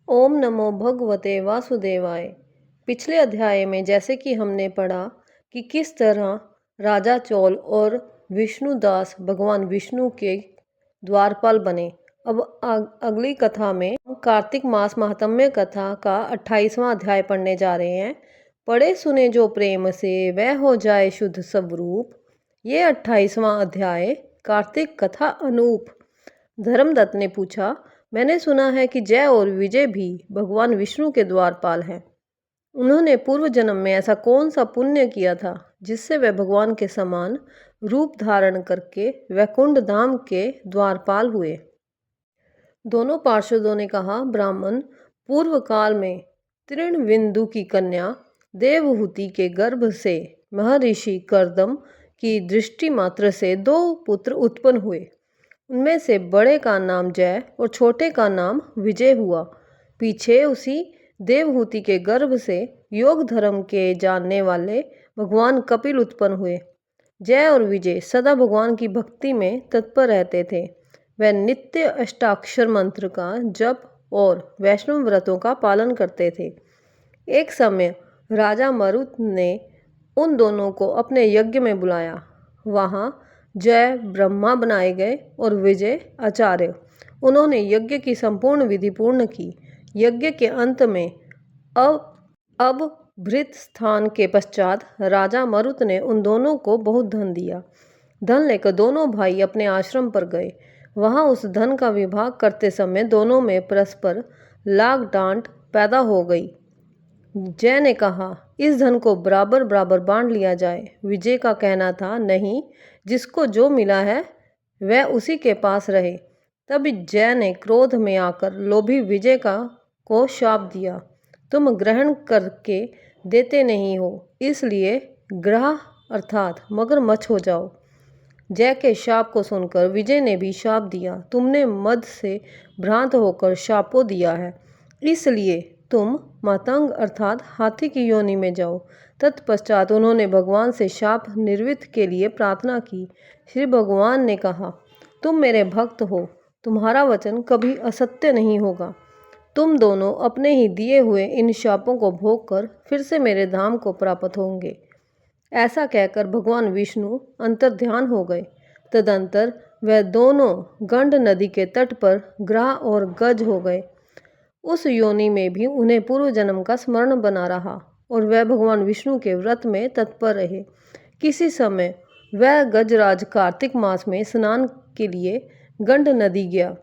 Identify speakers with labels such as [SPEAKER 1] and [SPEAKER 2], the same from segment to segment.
[SPEAKER 1] ओम नमो भगवते वासुदेवाय। पिछले अध्याय में जैसे कि हमने पढ़ा कि किस तरह राजा चोल और विष्णुदास भगवान विष्णु के द्वारपाल बने। अब अगली कथा में हम कार्तिक मास महात्म्य कथा का 28वां अध्याय पढ़ने जा रहे हैं। पढ़े सुने जो प्रेम से वह हो जाए शुद्ध स्वरूप। ये 28वां अध्याय कार्तिक कथा अनूप। धर्मदत्त ने पूछा, मैंने सुना है कि जय और विजय भी भगवान विष्णु के द्वारपाल हैं। उन्होंने पूर्व जन्म में ऐसा कौन सा पुण्य किया था जिससे वे भगवान के समान रूप धारण करके वैकुंठ धाम के द्वारपाल हुए। दोनों पार्षदों ने कहा, ब्राह्मण, पूर्व काल में तृणविंदु की कन्या देवहूति के गर्भ से महर्षि कर्दम की दृष्टि मात्र से 2 पुत्र उत्पन्न हुए। उनमें से बड़े का नाम जय और छोटे का नाम विजय हुआ। पीछे उसी देवहूति के गर्भ से योग धर्म के जानने वाले भगवान कपिल उत्पन्न हुए। जय और विजय सदा भगवान की भक्ति में तत्पर रहते थे। वह नित्य अष्टाक्षर मंत्र का जप और वैष्णव व्रतों का पालन करते थे। एक समय राजा मरुत ने उन दोनों को अपने यज्ञ में बुलाया। वहाँ जय ब्रह्मा बनाए गए और विजय आचार्य। उन्होंने यज्ञ की संपूर्ण विधि पूर्ण की। यज्ञ के अंत में अब भृत स्थान के पश्चात राजा मरुत ने उन दोनों को बहुत धन दिया। धन लेकर दोनों भाई अपने आश्रम पर गए। वहां उस धन का विभाग करते समय दोनों में परस्पर लाग डांट पैदा हो गई। जय ने कहा, इस धन को बराबर बराबर बांट लिया जाए। विजय का कहना था, नहीं, जिसको जो मिला है वह उसी के पास रहे। तब जय ने क्रोध में आकर लोभी विजय को शाप दिया, तुम ग्रहण करके देते नहीं हो, इसलिए ग्रह अर्थात मगरमच्छ हो जाओ। जय के शाप को सुनकर विजय ने भी शाप दिया, तुमने मद से भ्रांत होकर शापों दिया है, इसलिए तुम मातंग अर्थात हाथी की योनि में जाओ। तत्पश्चात उन्होंने भगवान से शाप निवृत्त के लिए प्रार्थना की। श्री भगवान ने कहा, तुम मेरे भक्त हो, तुम्हारा वचन कभी असत्य नहीं होगा। तुम दोनों अपने ही दिए हुए इन शापों को भोग कर फिर से मेरे धाम को प्राप्त होंगे। ऐसा कहकर भगवान विष्णु अंतर्ध्यान हो गए। तदंतर वह दोनों गंड नदी के तट पर ग्रह और गज हो गए। उस योनि में भी उन्हें पूर्व जन्म का स्मरण बना रहा और वह भगवान विष्णु के व्रत में तत्पर रहे। किसी समय वह गजराज कार्तिक मास में स्नान के लिए गंड नदी गया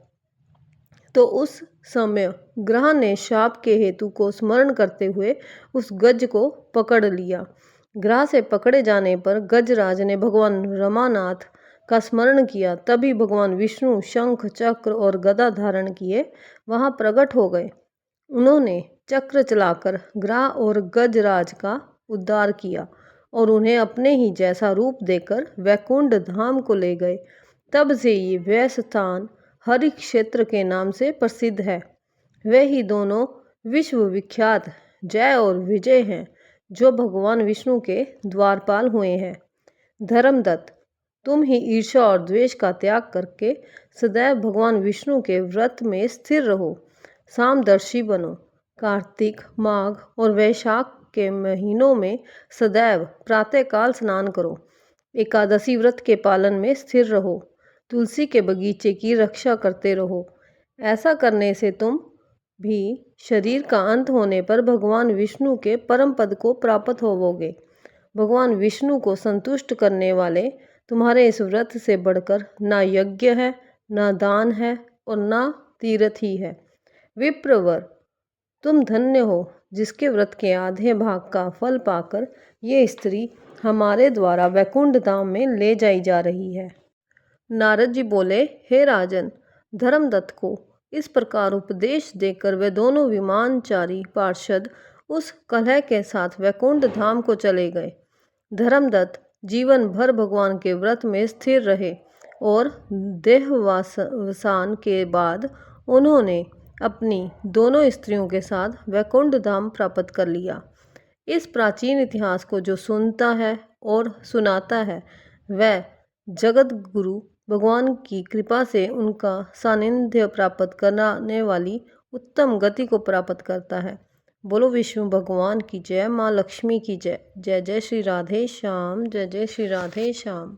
[SPEAKER 1] तो उस समय ग्रह ने शाप के हेतु को स्मरण करते हुए उस गज को पकड़ लिया। ग्रह से पकड़े जाने पर गजराज ने भगवान रमानाथ का स्मरण किया। तभी भगवान विष्णु शंख चक्र और गदा धारण किए वहां प्रकट हो गए। उन्होंने चक्र चलाकर ग्रह और गजराज का उद्धार किया और उन्हें अपने ही जैसा रूप देकर वैकुंठ धाम को ले गए। तब से ये वह स्थान हरि क्षेत्र के नाम से प्रसिद्ध है। वे ही दोनों विश्व विख्यात जय और विजय हैं जो भगवान विष्णु के द्वारपाल हुए हैं। धर्मदत्त, तुम ही ईर्ष्या और द्वेष का त्याग करके सदैव भगवान विष्णु के व्रत में स्थिर रहो। सामदर्शी बनो। कार्तिक, माघ और वैशाख के महीनों में सदैव प्रातःकाल स्नान करो। एकादशी व्रत के पालन में स्थिर रहो। तुलसी के बगीचे की रक्षा करते रहो। ऐसा करने से तुम भी शरीर का अंत होने पर भगवान विष्णु के परम पद को प्राप्त होवोगे। भगवान विष्णु को संतुष्ट करने वाले तुम्हारे इस व्रत से बढ़कर ना यज्ञ है, ना दान है और ना तीर्थ ही है। विप्रवर, तुम धन्य हो जिसके व्रत के आधे भाग का फल पाकर ये स्त्री हमारे द्वारा वैकुंठ धाम में ले जाई जा रही है। नारद जी बोले, हे राजन, धर्मदत्त को इस प्रकार उपदेश देकर वे दोनों विमानचारी पार्षद उस कलह के साथ वैकुंठ धाम को चले गए। धर्मदत्त जीवन भर भगवान के व्रत में स्थिर रहे और देहवसान के बाद उन्होंने अपनी दोनों स्त्रियों के साथ वैकुंठ धाम प्राप्त कर लिया। इस प्राचीन इतिहास को जो सुनता है और सुनाता है वह जगत गुरु भगवान की कृपा से उनका सानिध्य प्राप्त कराने वाली उत्तम गति को प्राप्त करता है। बोलो विष्णु भगवान की जय, माँ लक्ष्मी की जय। जय जय श्री राधे श्याम, जय जय श्री राधे श्याम।